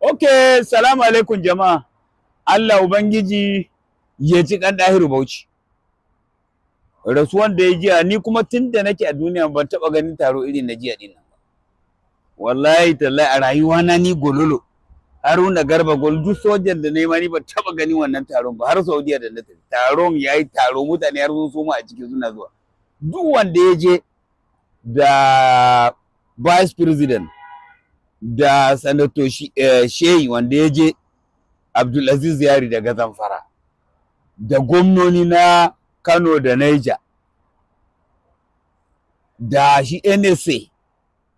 Okay, salamu alaikum jama'a. Allah Ubangiji ya ji kan Dahiru Bauchi. Rasuwan da ya jiya ni kuma tun da nake a duniya ban taɓa ganin taro irin na jiya ɗin nan. Wallahi tallahi a rayuwa na ni gololo. Haruna Garba Gol duk sojan da nema ni ban taɓa ganin wannan taron ba har Saudiya da na tafi. Taron yayi taro mutane har sun soma a cikin suna zuwa. Duk wanda ya je da Vice President da Sanato Shehi wanda ya je Abdulaziz Yari daga Zamfara da gwamnoni na Kano da Niger da shi NSA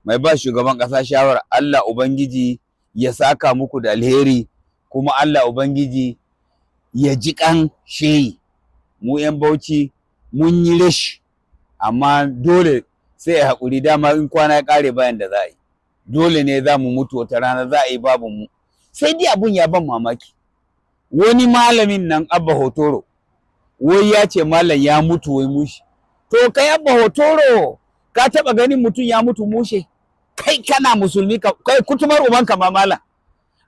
mai ba shugaban ƙasa shawara, Allah Ubangiji ya saka muku da alheri kuma Allah Ubangiji ya ji kan Shehi. Mu 'yan Bauchi mun yi rashi amma dole sai a haƙuri, dama in kwana ya ƙare bayan da za a yi. Dole ne za mu mutu wata rana, za a yi babu mu. Sai dai abun ya ban mamaki. Wani malamin nan Abba Hotoro wai ya ce malam ya mutu wai mushe. To kai Abba Hotoro ka taɓa ganin mutum ya mutu mushe? Kai kana musulmi kai kutumar ubanka ma malam.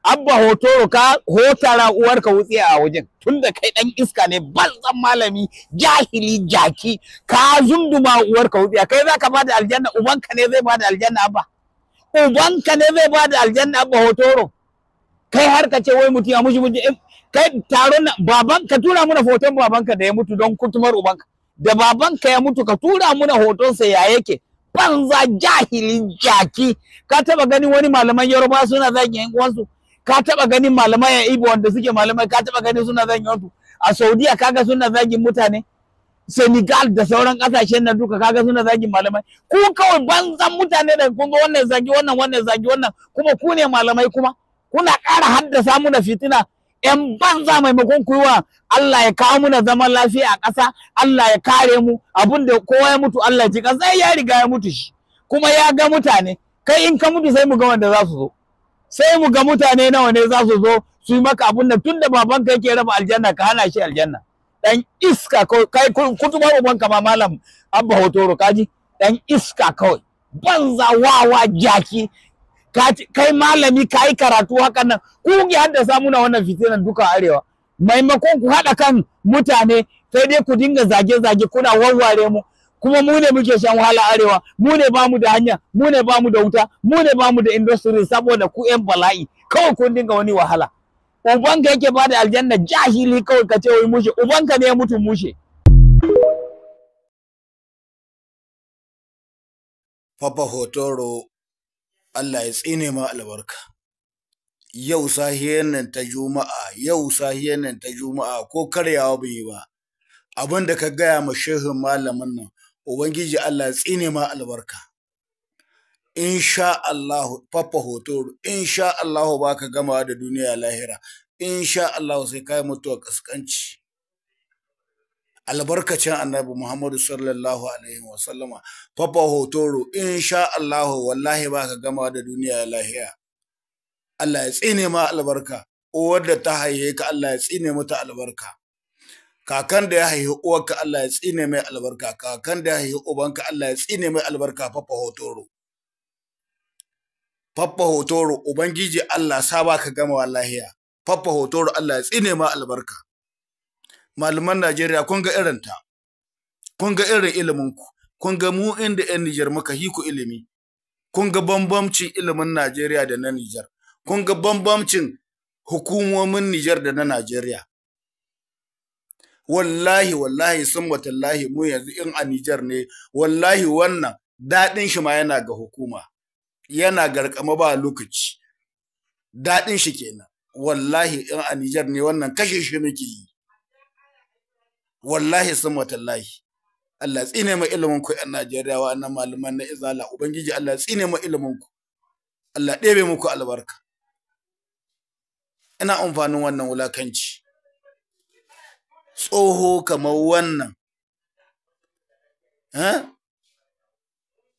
Abba Hotoro ka hotara uwarka wutsiya a wajen tunda kai dan iska ne, banzan malami, jahili, jaki, ka zunduma uwarka wutsiya. Kai zaka bada aljanna, ubanka ne zai bada aljanna Abba. Ubanka ne zai bada aljanna Abba Hotoro. Kai har ka ce wai mutum ya mushi kai taron nan baban ka tura muna hoton babanka da ya mutu don kutumar ubanka. Da babanka ya mutu ka tura muna hotonsa ya yake. Banza jahilin jaki. Ka taba ganin wani malaman Yoruba suna zagin yan uwansu? Ka taba ganin malamai ya Igbo wanda suke malamai ka taba ganin suna zagin yansu? A Saudiya kaga suna zagin mutane? Senegal da sauran kasashen nan duka kaga suna zagin malamai? Ku kawai banzan mutane da kun ga wannan zagi wannan zagi wannan, kuma ku ne malamai, kuma kuna ƙara haddasa muna fitina. ‘Yan banza maimakon kuwa Allah ya kawo muna zaman lafiya a ƙasa, Allah ya kare mu, abin da kowa ya mutu Allah ya ji ƙasa, sai ya riga ya mutu shi, kuma ya ga mutane. Kai in ka mutu sai mu ga wanda za su zo, sai mu ga mutane nawa ne za su zo su yi maka abin da tun da babanka yake raba aljanna ka hana shi aljanna. Dan iska kai kutumar ubanka ma malam Abba Hotoro kaji, dan iska kawai, banza wawa jaki. Kai malami ka yi karatu hakan nan, ku ke haddasa muna wannan fitinan duka arewa. Maimakon ku haɗa kan mutane sai dai ku dinga zage-zage kuna warware mu, kuma mu ne muke shan wahala arewa, mu ne bamu da hanya, mu ne bamu da wuta, mu ne bamu da industry saboda ku yan bala'i kawai kun dinga wani wahala. Ubanka yake bada aljanna, jahili kawai ka ce wai mushe, ubanka ne ya mutu mushe. Papa Hotoro, Allah ya tsine ma albarka. Yau sahiyar nan ta Juma'a, ko karyawa bai yi ba. Abin da ka gaya ma shehin malamin nan, Ubangiji Allah ya tsine ma albarka. Insha Allah, Papa Hotoro, insha Allah ba ka gama da duniya lahira. Insha Allah sai kai mutuwa kaskanci. Albarkacin Annabi Muhammadu sallallahu alaihi wa sallama. Papa Hotoro, insha Allah wallahi ba ka gama da duniya lahiya. Allah ya tsine ma albarka. Uwar da ta haihe ka Allah ya tsine mata albarka. Kakan da ya haihe uwarka Allah ya tsine mai albarka. Kakan da ya haihe ubanka Allah ya tsine mai albarka. Papa Hotoro. Papa Hotoro, Ubangiji Allah sa ba ka gama lahiya. Papa Hotoro, Allah ya tsine ma albarka. Malaman Najeriya kun ga irinta, kun ga irin iliminku, kun ga mu inda 'yan Nijar muka hiku ilimi, kun ga bambamcin ilimin Najeriya da na Nijar, kun ga bambamcin hukumomin Nijar da na Najeriya. Wallahi sun watallahi mu yanzu in a Nijar ne, wallahi wannan daɗin shi ma yana ga hukuma, yana garkama ba lokaci, daɗin shi kenan. Wallahi in a Nijar ne wannan kashe shi muke yi. Wallahi sun watallahi. Allah tsine ma ilimin ku ƴan Najeriya wa annan malaman na izala. Ubangiji Allah tsine ma ilimin ku. Allah ɗebe muku albarka. Ina amfanin wannan wulakanci. Tsoho kamar wannan.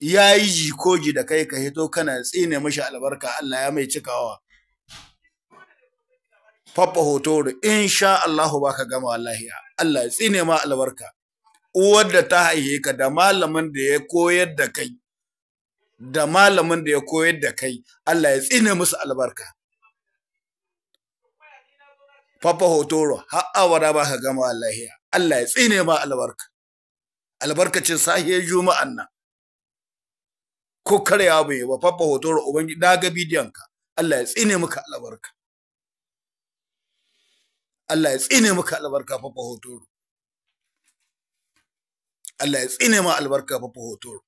Ya yi jikoji da kai ka hito kana tsine mashi albarka, Allah ya mai cikawa. Papa Hotoro, insha Allahu baka gama wallahi. Allah ya tsine ma albarka. Uwar da ta haihe ka da malamin da ya koyar da kai, Allah ya tsine musu albarka. Papa Hotoro har awara ba ka gama wallahi Allah ya tsine ma albarka albarkacin sahiyar juma'an nan ko karya bai ba Papa Hotoro ubangi daga bidiyon ka Allah ya tsine maka albarka Allah ya tsine maka albarka Papa Hotoro Allah ya tsine ma albarka Papa Hotoro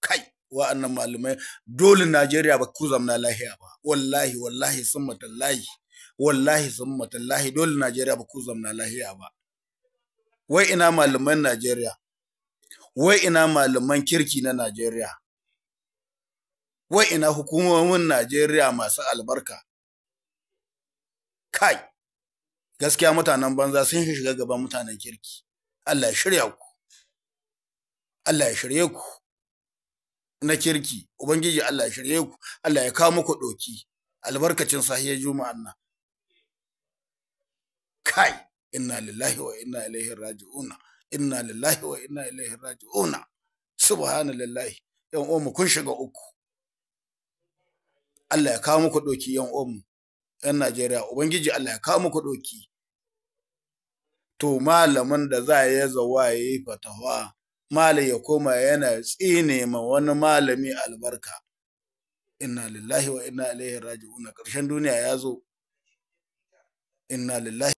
kai wa'annan malamai dole Najeriya ba ku zamna lahiya ba wallahi wallahi summa tallahi dole Najeriya ba ku zamna lahiya ba wai ina malaman Najeriya wai ina malaman kirki na Najeriya wai ina hukumomin Najeriya masu albarka kai gaskiya mutanen banza sun shiga gaban mutanen kirki Allah ya shirya ku Allah ya shirye ku na kirki ubangiji Allah ya shirye ku Allah ya kawo muku doki albarkacin sahiyar juma'an nan kai inna lillahi wa inna ilaihi raji'un inna lillahi wa inna ilaihi raji'un subhanallahi yan uwanmu kun shiga uku Allah ya kawo muku doki yan uwanmu yan Najeriya ubangiji Allah ya kawo muku doki to malamin da za ya zawa yayi fatawa malai ya koma yana tsine ma wani malami albarka inna lillahi wa inna ilaihi raji'un karshen duniya ya zo inna lillahi